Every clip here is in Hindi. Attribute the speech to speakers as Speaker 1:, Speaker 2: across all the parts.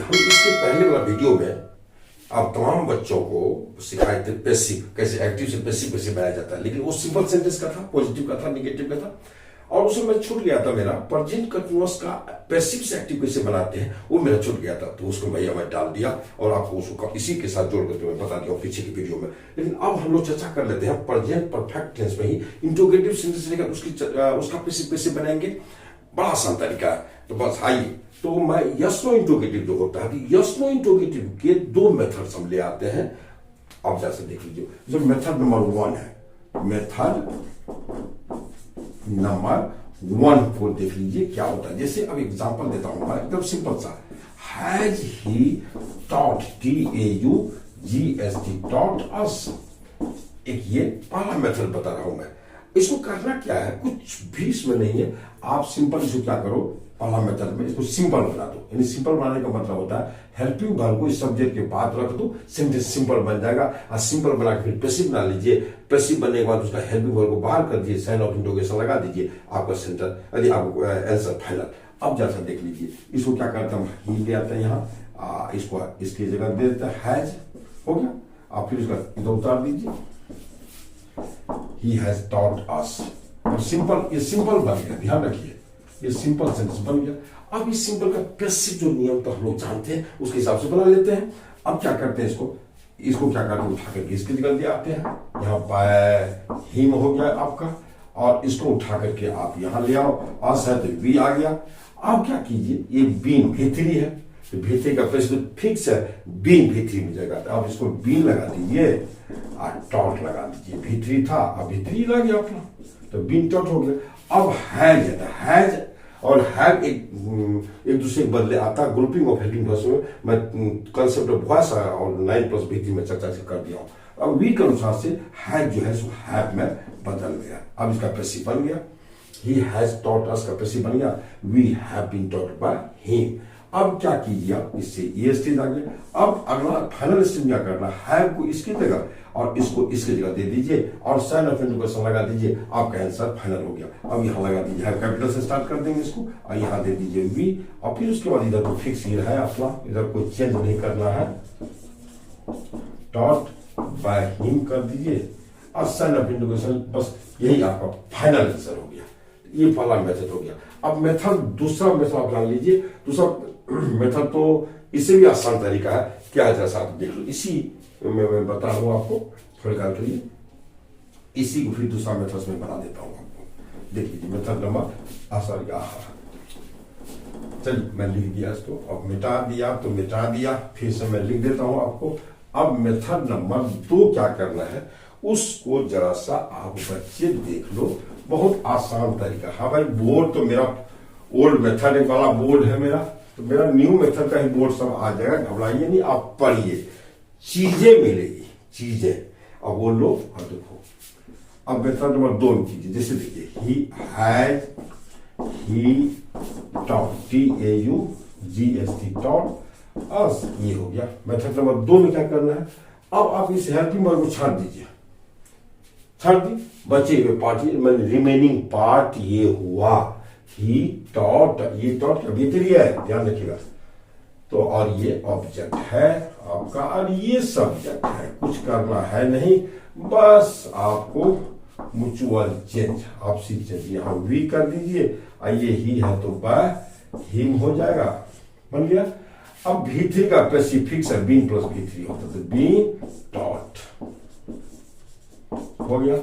Speaker 1: हम इसके पहले वाला वीडियो में आप तमाम बच्चों को सिखाए थे पैसिव कैसे, एक्टिव से पैसिव कैसे बनाया जाता है, लेकिन वो सिंपल सेंटेंस का था, पॉजिटिव का था, निगेटिव का था, और उसमें मैं छूट गया था मेरा प्रेजेंट कंटीन्यूअस का पैसिव से एक्टिव कैसे बनाते हैं वो मेरा छूट गया था। तो उसको भैया मैं डाल दिया और आपको उसको इसी के साथ जोड़ कर मैं बता दिया पीछे की वीडियो में। लेकिन अब हम लोग चर्चा कर लेते हैं प्रेजेंट परफेक्ट टेंस में ही इंट्रोगेटिव सेंटेंस लेकर उसका पैसिव कैसे बनाएंगे। बड़ा आसान तरीका है। तो बस आइए, तो मैं यस नो इंट्रोगेटिव जो होता है, यस नो इंट्रोगेटिव के दो मेथड्स हम ले आते हैं। अब जैसे देख लीजिए, जो मेथड नंबर 1 है, मेथड नंबर 1 को देख लीजिए क्या होता है। जैसे अब एग्जांपल देता हूं मैं, एकदम सिंपल सा, has he taught, TAUGST taught us. एक ये पहला मेथड बता रहा हूं मैं। इसको करना क्या है, कुछ भी इसमें नहीं है। आप सिंपल इसको क्या करो, पहला मेथड में इसको सिंपल बना दो। यानी सिंपल बनाने का मतलब होता है हेल्पिंग वर्ब को इस सब्जेक्ट के बाद रख दो, सेंटेंस सिंपल बन जाएगा। और सिंपल बना के फिर पैसिव बना लीजिए। पैसिव बनने के बाद उसका हेल्पिंग वर्ब को बाहर कर दीजिए, साइन ऑफ इंट्रोगेशन लगा दीजिए, आपका सेंटर यदि आपको आंसर फाइनल। अब जैसा देख लीजिए, इसको क्या करता हूँ, ही ले आता है यहाँ, इसको इसकी जगह दे देता है हैज, हो गया। आप फिर उसका इधर उतार दीजिए, he has taught us। और सिंपल, ये सिंपल बन गया, ध्यान रखिए, ये सिंपल सेंटेंस बन गया। अब इस सिंपल का पैसिव जो नियम तो हम लोग जानते हैं, उसके हिसाब से बना लेते हैं। अब क्या करते हैं, इसको क्या करते हैं, उठा करके इसकी जगह दे आते हैं। यहाँ बाय हिम हो गया आपका, और इसको उठा करके आप यहाँ ले आओ, अस है तो वी आ गया। अब क्या कीजिए, ये बीन भीतरी है, तो भीतरी का पैसिव फिक्स है, बीन भीतरी में जाएगा। तो आप इसको बीन लगा दीजिए और टॉट लगा दीजिए। भीतरी था, अब भीतरी लग गया अपना, तो बीन टॉट हो गया। अब हैज है, तो हैज और हैव एक दूसरे के बदले आता है। ग्रुपिंग ऑफ हेल्पिंग वर्ब्स में मैं कंसेप्ट ऑफ वॉइस और 9+ भीतरी में चर्चा से कर दिया हूं। अब वी के अनुसार से हैज जो है सो हैव में बदल गया। अब इसका पैसिव बन गया, ही हैज टॉट अस का पैसिव बन गया, we have been taught by him. अब क्या कीजिए आप, इससे ये स्टेज आ गया। अब अगला फाइनल स्टेज क्या करना, हैव को इसकी जगह और इसको इसकी जगह दे दीजिए और साइन ऑफ इंट्रोगेशन लगा दीजिए, आपका आंसर फाइनल हो गया। अब यहाँ लगा दीजिए, हैव कैपिटल से स्टार्ट कर देंगे इसको, और यहाँ दे दीजिए वी, और फिर उसके बाद इधर को फिक्स ही है अपना, इधर कोई चेंज नहीं करना है, टॉट बाय हिम कर दीजिए और साइन ऑफ इंट्रोगेशन, बस यही आपका फाइनल आंसर हो गया। ये पहला मेथड हो गया। अब मेथड, दूसरा मेथड आप जान लीजिए। दूसरा मेथड तो इससे भी आसान तरीका है, क्या है जैसा आप देख लो, इसी मैं बता रहा हूं आपको, थोड़ी देर के लिए इसी को फिर दूसरा मेथड में बना देता हूं आपको। देख लीजिए मेथड नंबर, चलिए मैं लिख दिया इसको, अब मिटा दिया तो मिटा दिया, फिर से मैं लिख देता हूं आपको। अब मेथड नंबर 2 क्या करना है, उसको जरा सा आप बच्चे देख लो, बहुत आसान तरीका। हाँ भाई, बोर्ड तो मेरा ओल्ड मेथड वाला बोर्ड है मेरा, तो मेरा न्यू मेथड का ही बोर्ड सब आ जाएगा, घबराइए नहीं, आप पढ़िए, चीजें मिलेगी, चीजें। अब वो लो और देखो। अब मेथड नंबर 2 में कीजिए, जैसे देखिए, he has, he taught, TAUGST taught us, ये हो गया। मेथड नंबर 2 में क्या करना है, अब आप इस हेल्पिंग वर्ब को छाट दीजिए, छाट दी, बचे हुए पार्ट, रिमेनिंग पार्ट ये हुआ, ही टॉट, ये टॉट भीतरी है, ध्यान रखिएगा। तो और ये ऑब्जेक्ट है आपका, और ये सब्जेक्ट है, कुछ करना है नहीं, बस आपको म्यूचुअल चेंज, आपसी चेंज, यहां वी कर दीजिए, ये ही है तो बाय हिम हो जाएगा, बन गया। अब भीतरी का पैसिफिक्स है, बीन प्लस भीतरी होता है, तो बीन टॉट हो गया।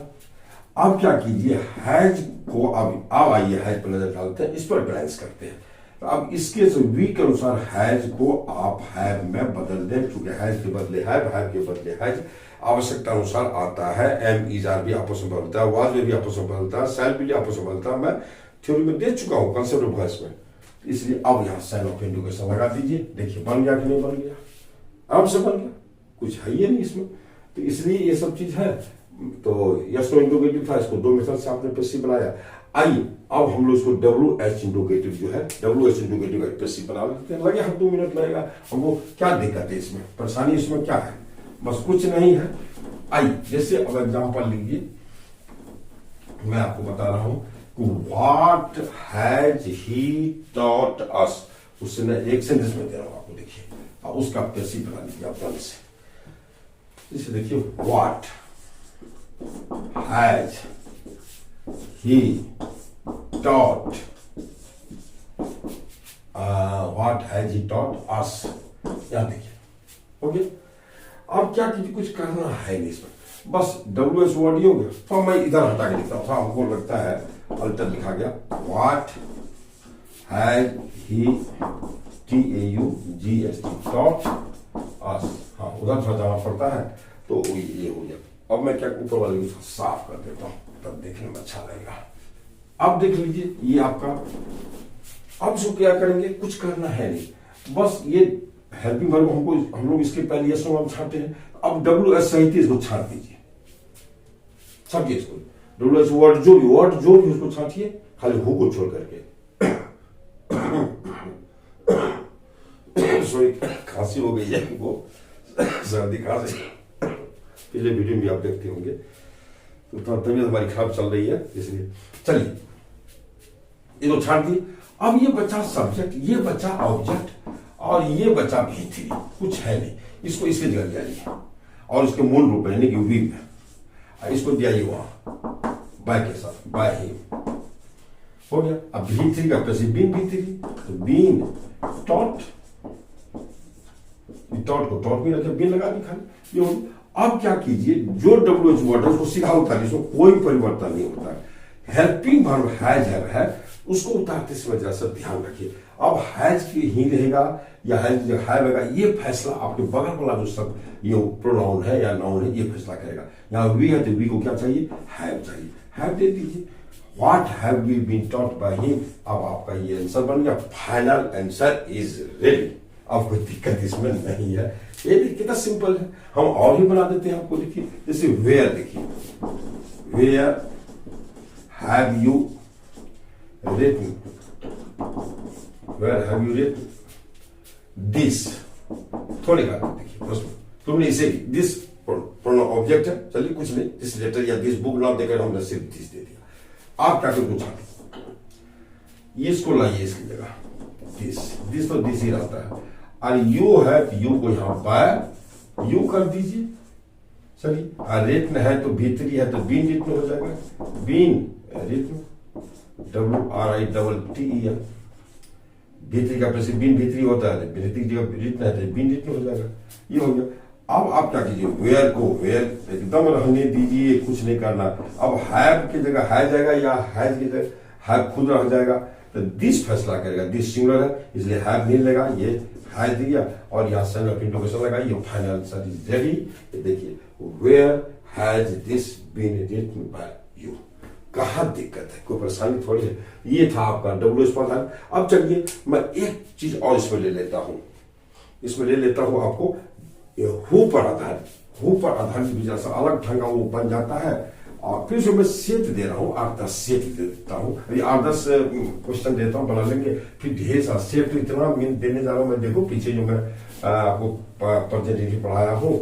Speaker 1: अब क्या कीजिए, हैज को अब आइए हैज पर नजर डालते हैं, इस पर ग्लैंस करते हैं। तो अब इसके वी के अनुसार हैज को आप हैव में बदल दें, चूंकि हैज के बदले हैव के बदले हैज, आवश्यकता अनुसार आता है। एम, इज, आर भी आपस में बदलता है, वाज भी आपस में बदलता है, शैल भी आपस में बदलता है। मैं थ्योरी में दे चुका हूं कंसेप्ट ऑफ वॉइस में, इसलिए अब यहाँ साइन ऑफ इंट्रोगेशन लगा दीजिए। देखिए बन गया कि नहीं बन गया, आराम से बन गया, कुछ है ही नहीं इसमें। तो इसलिए ये सब चीज है। तो यस नो इंट्रोगेटिव था, इसको 2 मेथड से आपने पैसिव बनाया। आइए अब हम लोग इसको WH इंट्रोगेटिव जो है, WH इंट्रोगेटिव का पैसिव बना लेते हैं। लगे हम 2 मिनट लगेगा हमको, क्या दिक्कत है इसमें, परेशानी इसमें क्या है, बस कुछ नहीं है। आइए जैसे अब एग्जांपल लीजिए, मैं आपको बता रहा हूं, what has he taught us, उससे मैं एक सेंटेंस में दे रहा हूं आपको, देखिए। अब उसका पैसिव बना लीजिए आप वन से। इसे देखिए, what has he taught, what has he taught us, यहां देखिए। ओके, अब क्या कीजिए, कुछ करना है नहीं इसमें, बस WH वर्ड ही हो गया। तो मैं इधर हटा के लिखता हूं, हमको लगता है अल्टर लिखा गया। What has he TAUGST taught us, हाँ उधर थोड़ा जाना पड़ता है तो ये हो गया। अब मैं क्या ऊपर वाले को साफ कर देता हूं, तब देखने में अच्छा लगेगा। अब देख लीजिए ये आपका, अब जो क्या करेंगे, कुछ करना है नहीं, बस ये हेल्पिंग वर्ब हमको, हम लोग इसके पहले यस नो छांटते हैं। अब WH सहित इसको छांट दीजिए, छाटिए इसको, WH वर्ड जो भी उसको छाटिए, खाली हु को छोड़ करके। सॉरी, खांसी हो गई है वो, सर्दी खांसी, पिछले वीडियो में आप देखते होंगे, तो थोड़ा तबीयत हमारी खराब चल रही है इसलिए। चलिए ये तो छाट दी। अब ये बचा सब्जेक्ट, ये बचा ऑब्जेक्ट, और ये बचा V3, कुछ है नहीं, इसको इसके जगह दिया जाए, और इसके मूल रूप यानी कि वी में इसको दिया ही वहां बाय के साथ, बाय ही हो गया। अब V3 का पैसे बीन V3, तो बीन टॉट, टॉट को टॉट में रखे, बीन लगा दी खाली, ये हो। अब क्या कीजिए, जो WH वर्ड है उसको सीधा उतार, इसमें कोई परिवर्तन नहीं होता है। हेल्पिंग वर्ब हैज है, उसको उतारते समय जरा सा ध्यान रखिए। अब हैज की ही रहेगा या हैज रहेगा, ये फैसला आपके बगल वाला जो सब ये प्रोनाउन है या नाउन है, ये फैसला करेगा। यहाँ वी है तो वी को क्या चाहिए, हैव चाहिए, हैव दे दीजिए। What have we been taught by him, अब आपका ये आंसर बन गया। Final answer is ready. अब कोई दिक्कत इसमें नहीं है, ये देखिए कितना सिंपल है। हम और भी बना देते हैं आपको, देखिए जैसे वेयर, देखिए where have you written, where have you written this, थोड़ी बात देखिए प्रश्न, तुमने इसे दिस प्रोनाउन ऑब्जेक्ट है, चलिए कुछ नहीं, दिस लेटर या दिस बुक नाम देकर हमने सिर्फ दिस दे दिया। आप क्या कर पूछा, ये इसको लाइए इसकी जगह, दिस तो दिस ही रहता है, और यू है, यू को यहां बाय यू कर दीजिए। चलिए, रिटन है तो भीतरी है तो बीन रिटन हो जाएगा, बीन रिटन, WRITTEN, भीतरी का पैसे बीन भीतरी होता है, भीतरी जगह रिटन है तो बीन रिटन हो जाएगा, ये हो गया। अब आप क्या कीजिए, वेयर को वेयर एकदम रहने दीजिए, कुछ नहीं करना। अब हैव की जगह है जाएगा या हैज की जगह हैव खुद रह जाएगा, तो दिस फैसला करेगा, दिस सिंगुलर है इसलिए हैव नहीं लेगा, ये हैज दिया और यहाँ साइन ऑफ इंटरोगेशन लगा, ये फाइनल आंसर इज रेडी। देखिए, where has this been written by you, कहाँ दिक्कत है, कोई परेशानी थोड़ी है। ये था आपका WH समाधान। अब चलिए मैं एक चीज और इसमें ले लेता हूं, इसमें ले लेता हूं आपको हु पर आधारित, हु पर आधारित भी जैसा अलग ढंग का वो बन जाता है। और फिर से मैं सेट दे रहा हूं, 8-10 सेट दे देता हूं, अभी 8-10 क्वेश्चन देता हूं, बना लेंगे, फिर ढेर सारा सेट इतना देने जा रहा हूं मैं। देखो पीछे जो मैं आपको प्रेजेंटेशन पढ़ाया हूं,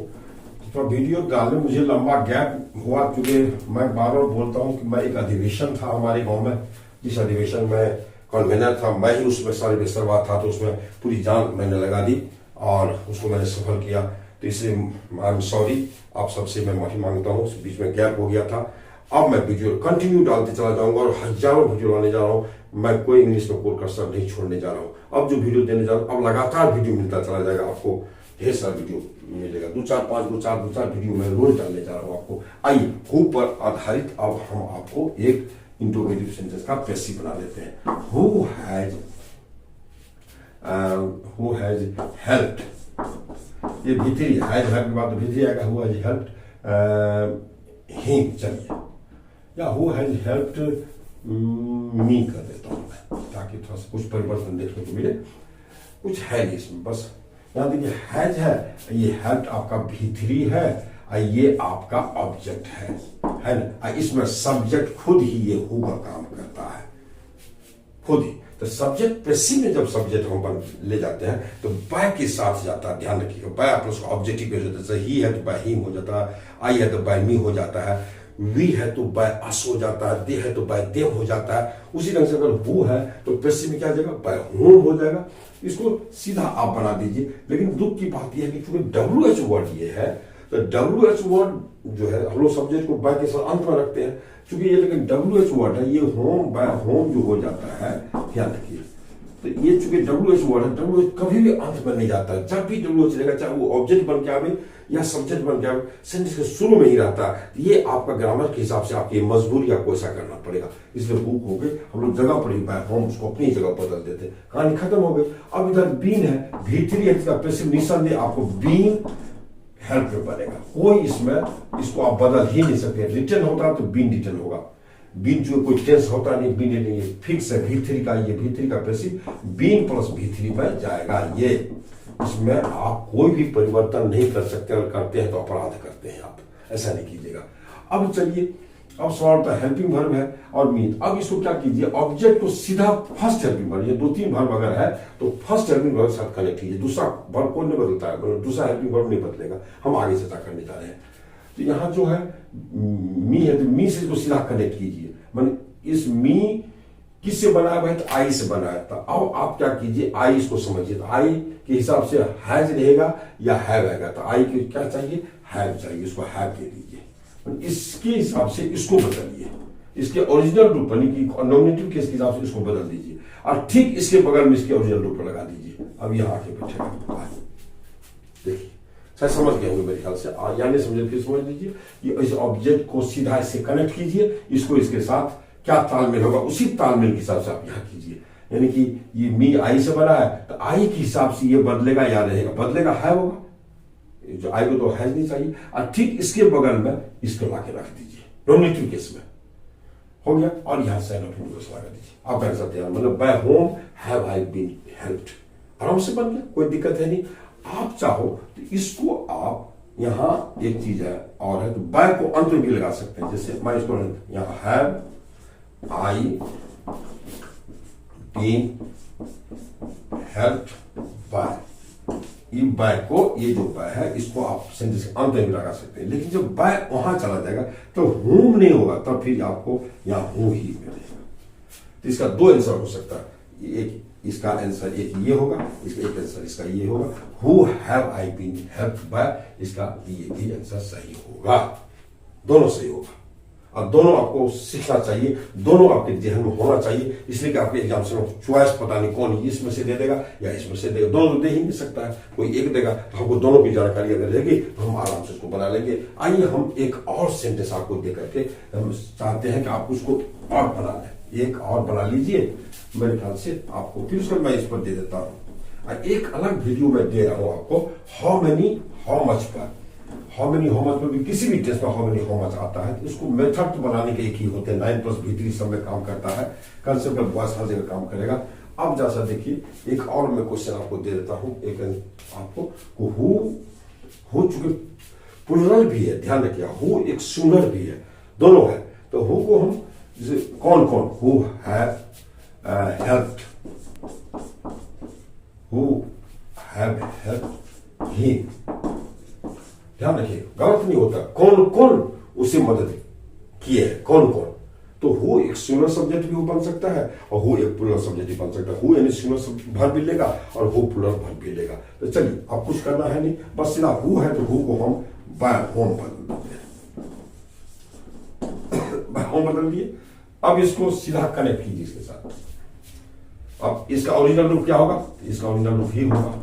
Speaker 1: तो वीडियो डालने मुझे लंबा गैप हुआ, क्योंकि मैं बार बार बोलता हूं कि मैं एक अधिवेशन था हमारे गांव में, जिस अधिवेशन में कन्वेनर था मैं ही, उसमें सारे बेसरवा था, तो उसमें पूरी जान मैंने लगा दी और उसको मैंने सफल किया। तो इसलिए आई एम सॉरी, आप सबसे मैं माफी मांगता हूँ, बीच में गैप हो गया था। अब मैं वीडियो कंटिन्यू डालते चला जाऊंगा और हजारों वीडियो लाने जा रहा हूँ। मैं कोई इंग्लिश में कोड कसर नहीं छोड़ने जा रहा हूँ। अब जो वीडियो देने जा रहा हूँ, अब लगातार वीडियो मिलता चला जाएगा आपको, ढेर सारा वीडियो मिलेगा, 2-4 वीडियो मैं रोज डालने जा रहा हूँ आपको। आइए, हु पर आधारित अब हम आपको एक इंट्रोगेटिव सेंटेंस का पैसिव बना देते हैं। हु हैज हेल्प्ड, ये भीतरी हैज हेल्प की बात तो भीतरी आएगा, हु हैज हेल्प्ड हिम, चलिए, या हु हैज हेल्प्ड मी कर देता हूं मैं, ताकि थोड़ा सा कुछ परिवर्तन देखने को मिले। कुछ है नहीं इसमें, बस यहाँ देखिए हैज है, ये हेल्प आपका भीतरी है, ये आपका ऑब्जेक्ट है ना। इसमें सब्जेक्ट खुद ही ये हु का काम करता है, खुद ही। तो सब्जेक्ट पैसिव में जब सब्जेक्ट हम ले जाते हैं तो बाय के साथ जाता है, ध्यान रखिएगा। बाय प्लस ऑब्जेक्टिव पे हो जाता है, ही है तो बाय हिम हो जाता है, आई है तो बाय मी हो जाता है। वी है तो बाय अस हो जाता है, दे है तो बाय देम हो जाता है। उसी ढंग से अगर हु है तो पैसिव में क्या आ जाएगा, बाय होम हो जाएगा। इसको सीधा आप बना दीजिए। लेकिन दुख की बात यह है कि चूंकि WH वर्ड ये है, तो WH वर्ड जो है हम लोग सब्जेक्ट को बाय के साथ अंत में रखते हैं। चूंकि ये लेकिन WH वर्ड है, ये होम बाय होम जो हो जाता है, ध्यान रखिए। तो ये चूंकि WH वर्ड है, WH कभी भी अंत में नहीं जाता है। जब भी WH रहेगा, चाहे वो ऑब्जेक्ट बन के आवे या सब्जेक्ट बन के आवे, सेंटेंस के शुरू में ही रहता है। ये आपका ग्रामर के हिसाब से आपकी मजबूरी, आपको ऐसा करना पड़ेगा। इसलिए बुक हो गए, हम लोग जगह पड़ी बाय होम, उसको अपनी जगह बदल देते, कहानी खत्म हो गई। अब इधर बीन है, भीतरी है, इसका पैसिव निसंदेह आपको बीन हेल्प में बनेगा। कोई इसमें इसको आप बदल ही नहीं सकते। रिटर्न होता है तो बीन रिटर्न होगा। बीन जो कोई टेंस होता नहीं, बीन नहीं, ये फिक्स है। भीतरी का, ये भीतरी का पैसिव बीन प्लस भीतरी में जाएगा। ये इसमें आप कोई भी परिवर्तन नहीं कर सकते, और करते हैं तो अपराध करते हैं आप, ऐसा नहीं कीजिएगा। अब चलिए, अब सवाल होता है हेल्पिंग वर्ब है और मीन। अब इसको क्या कीजिए, ऑब्जेक्ट को सीधा फर्स्ट हेल्पिंग वर्ब, ये 2-3 वर्ब अगर है तो फर्स्ट हेल्पिंग वर्ब साथ कनेक्ट कीजिए। दूसरा वर्ब को नहीं बदलता है, मतलब दूसरा हेल्पिंग वर्ब नहीं बदलेगा। हम आगे चर्चा करने जा रहे हैं। तो यहां जो है मी है, तो मी से इसको सीधा कनेक्ट कीजिए। माने इस मी किससे बनाया हुआ है, तो आई से बनाया था। अब आप क्या कीजिए, आई इसको समझिए। तो आई के हिसाब से हैज रहेगा या हैव आएगा। तो आई को क्या चाहिए, हैव चाहिए, इसको हैव दे दीजिए। इसके हिसाब से इसको बदलिए, इसके ओरिजिनल रूप नॉमिनेटिव के हिसाब से इसको बदल दीजिए, और ठीक इसके बगल में इसके ओरिजिनल रूप लगा दीजिए। अब यहाँ आके बैठेगा, देखिए शायद समझ गए होंगे मेरे ख्याल से। या नहीं समझे फिर समझ लीजिए। ये इस ऑब्जेक्ट को सीधा इससे कनेक्ट कीजिए, इसको इसके साथ क्या तालमेल होगा, उसी तालमेल के हिसाब से आप यहाँ कीजिए। यानी कि ये मी आई से बना है, तो आई के हिसाब से ये बदलेगा या रहेगा, बदलेगा है होगा। जो आई को तो है नहीं चाहिए, और ठीक इसके बगल में इसको लाके रख दीजिए, नॉमिनेटिव केस में हो गया। और यहां साइन ऑफ इंडिविजुअल्स लगा दीजिए। आप कह सकते हैं मतलब by whom have I been helped, आराम से बन गया, कोई दिक्कत है नहीं। आप चाहो तो इसको आप यहां एक चीज है और है, तो बाय को अंत में भी लगा सकते हैं। जैसे मैं इसको यहां have I been helped by, ये बाय को, ये जो बाय है इसको आप सेंटेंस के अंत में लगा सकते हैं। लेकिन जब बाय वहां चला जाएगा तो हूम नहीं होगा, तब फिर आपको यहां हूं ही मिलेगा। तो इसका 2 आंसर हो सकता है। एक इसका आंसर एक ये होगा, इसका एक आंसर इसका ये होगा, who have I been helped by, इसका ये भी आंसर सही होगा। दोनों सही होगा, और दोनों आपको सीखना चाहिए, दोनों आपके जहन में होना चाहिए। इसलिए कि आपके एग्जाम से चॉइस पता नहीं कौन इसमें से दे देगा या इसमें से देगा, दोनों तो दे ही नहीं सकता है, कोई एक देगा। तो हमको दोनों की जानकारी अगर रहेगी तो हम आराम से उसको बना लेंगे। आइए हम एक और सेंटेंस आपको दे करके हम चाहते हैं कि आप उसको और बना लें। एक और बना लीजिए मेरे ख्याल से आपको, फिर उसको मैं इस पर दे देता हूं। एक अलग वीडियो में दे रहा हूं आपको, हाउ मेनी हाउ मच पर। हाउ मेनी हाउ मच पर भी किसी भी टेस्ट में हाउ मेनी हाउ मच आता है, तो इसको मेथड तो बनाने के एक ही होते हैं। 9+ भीतरी सब में काम करता है, कंसेप्ट में बॉयस हर जगह काम करेगा। अब जैसा देखिए, एक और मैं क्वेश्चन आपको दे देता हूं। एक आपको हु चूंकि प्लुरल भी है, ध्यान रखिए, हु एक सिंगुलर भी है, दोनों है। तो हु को हम कौन कौन, who have helped, who have helped him, ध्यान रखिए गलत नहीं होता। कौन कौन उसे मदद किए है, कौन कौन। तो हु एक सिंगुलर सब्जेक्ट भी बन सकता है और हु एक प्लुरल सब्जेक्ट भी बन सकता है। हु यानी सिंगुलर वर्ब भी लेगा और हु प्लुरल वर्ब भी लेगा। तो चलिए अब कुछ करना है नहीं, बस सीधा हु है तो हु को हम बाय होम बदल देते हैं, बाय होम बदल दिए। अब इसको सीधा कनेक्ट कीजिए इसके साथ। अब इसका ओरिजिनल रूप क्या होगा, इसका ओरिजिनल रूप ही होगा।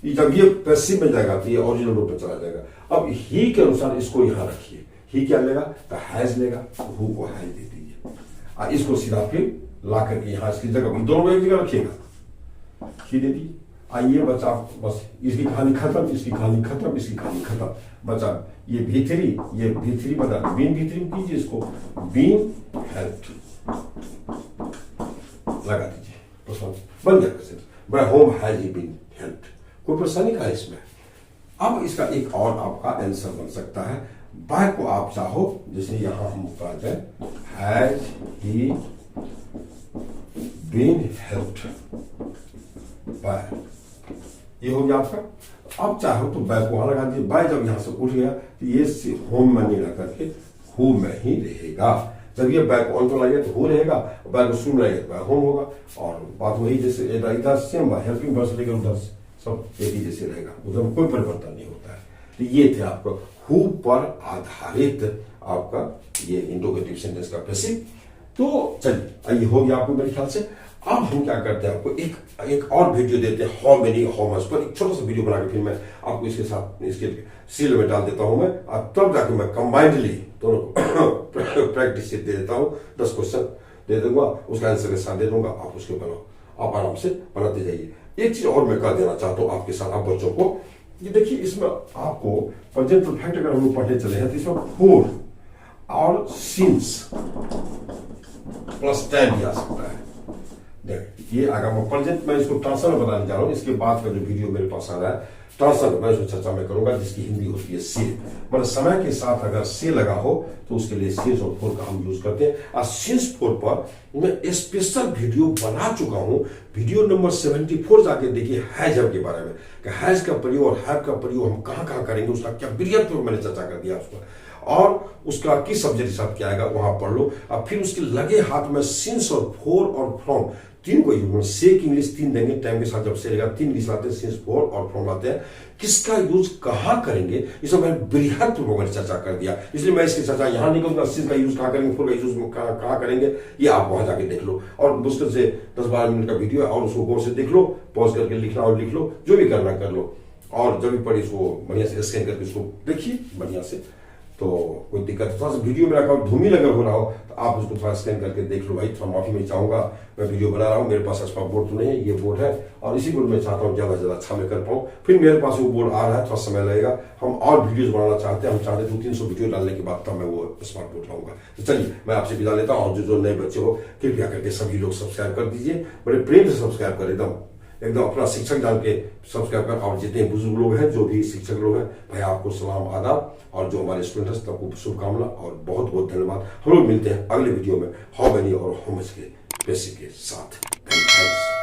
Speaker 1: जब ये पैसिव में जाएगा तो ये ओरिजिनल रूप में चला जाएगा। अब ही के अनुसार इसको यहां रखिए। ही क्या लेगा, तो हैज लेगा, तो हु को हैज दे दीजिए, और इसको सीधा फिर ला करके यहां इसकी जगह, दोनों एक जगह रखिएगा, ही दे दीजिए। आइए बचा, बस इसकी कहानी खत्म, इसकी कहानी खत्म, इसकी कहानी खत्म। बचा ये भीतरी बता, बीन भीतरी में कीजिए, इसको बीन हेल्प्ड लगा दीजिए, बस बन गया। By whom has he been helped. कोई परेशानी का है इसमें। अब इसका एक और आपका आंसर बन सकता है, बाय को आप चाहो, जैसे यहां हम कहा जाए, has he been helped by, ये हो गया आपका। अब चाहो तो बाय को वहां लगा दीजिए। बाय जब यहां से उठ गया तो ये होम में नहीं रह करके हु में ही रहेगा। जब ये बैक ऑन पर लगेगा तो हु रहेगा, बैक स्टूम लगेगा तो बैक होम होगा। और बात वही जैसे इधर सेम हेल्पिंग वर्ब से लेकर उधर सब एक ही जैसे रहेगा, उधर में कोई परिवर्तन नहीं होता है। तो ये थे आपका हु पर आधारित आपका ये इंट्रोगेटिव सेंटेंस का बेसिक। तो चलिए ये हो गया आपको मेरे ख्याल से। अब हम क्या करते हैं, आपको एक और वीडियो देते हैं हाउ मेनी हाउ मच पर, एक छोटा सा वीडियो बना के फिर मैं आपको इसके साथ इसके सीरियल में डाल देता हूं मैं, और तब जाके मैं कंबाइंडली दोनों प्रैक्टिस दे देता हूं। 10 क्वेश्चन दे दूंगा, उसका आंसर के साथ दे दूंगा, आप उसके बनाओ, आप आराम से बनाते जाइए। एक चीज और मैं कर देना चाहता हूं आपके साथ, आप बच्चों को, ये देखिए इसमें आपको प्रेजेंट परफेक्ट अगर हम लोग पढ़ने चले हैं तो इसमें फोर और सिंस प्लस टाइम भी आ सकता है। देख ये आगा मैं प्रेजेंट, मैं इसको ट्रांसफर में बताने जा रहा हूं। इसके बाद का जो वीडियो मेरे पास आ रहा है ट्रांसफर, मैं उसको चर्चा में करूंगा, जिसकी हिंदी होती है से। मतलब समय के साथ अगर से लगा हो तो उसके लिए सिंस और फोर का हम यूज करते हैं। और सिंस फोर पर मैं स्पेशल वीडियो बना चुका हूं, वीडियो नंबर 74 जाके देखिए हैज के बारे में, कि हैज का प्रयोग और हैव का प्रयोग हम कहां करेंगे, उसका क्या बृहत मैंने चर्चा कर दिया उसको, और उसका किस सब्जेक्ट के साथ क्या आएगा वहां पढ़ लो। अब फिर उसके लगे हाथ में सिंस और फोर और फ्रॉम तीन को यूज, से की इंग्लिश 3 देंगे, टाइम के साथ जब से रहेगा 3 इंग्लिश लाते हैं, सिंस फोर और फ्रॉम लाते हैं, किसका यूज कहां करेंगे इसे मैंने बृहत रूप में चर्चा कर दिया। इसलिए मैं इसकी चर्चा यहां नहीं करूंगा, सिंस का यूज कहां करेंगे, फोर का यूज कहां करेंगे, ये आप वहां जाके देख लो। और मुश्किल से 10-12 मिनट का वीडियो है, और उसको गौर से देख लो, पॉज करके लिखना और लिख लो, जो भी करना कर लो, और जब भी पढ़ी इसको बढ़िया से स्कैन करके इसको देखिए बढ़िया से। तो कोई दिक्कत, थोड़ा सा वीडियो में रखा धूमिल अगर हो रहा हो तो आप उसको थोड़ा स्कैन करके देख लो। भाई थोड़ा माफी मैं चाहूंगा, मैं वीडियो बना रहा हूँ, मेरे पास स्मार्ट बोर्ड तो नहीं है, ये बोर्ड है, और इसी बोर्ड में चाहता हूँ ज्यादा से ज्यादा अच्छा मैं कर पाऊँ। फिर मेरे पास वो बोर्ड आ रहा है, थोड़ा समय लगेगा, हम और वीडियोज बनाना चाहते हैं, हम चाहते 200-300 वीडियो डालने के बाद तब मैं वो स्मार्ट बोर्ड लाऊंगा। तो चलिए मैं आपसे विदा लेता हूँ, और जो नए बच्चे हो कृपया करके सभी लोग सब्सक्राइब कर दीजिए, बड़े प्रेम से सब्सक्राइब कर, एकदम अपना शिक्षक जान के सब्सक्राइब कर। और जितने बुजुर्ग लोग हैं, जो भी शिक्षक लोग हैं, भाई आपको सलाम आदाब, और जो हमारे स्टूडेंट हैं सबको शुभकामना और बहुत बहुत धन्यवाद। हम लोग मिलते हैं अगले वीडियो में हाउ मेनी और हाउ मच के बेसिक के साथ। थैंक्स।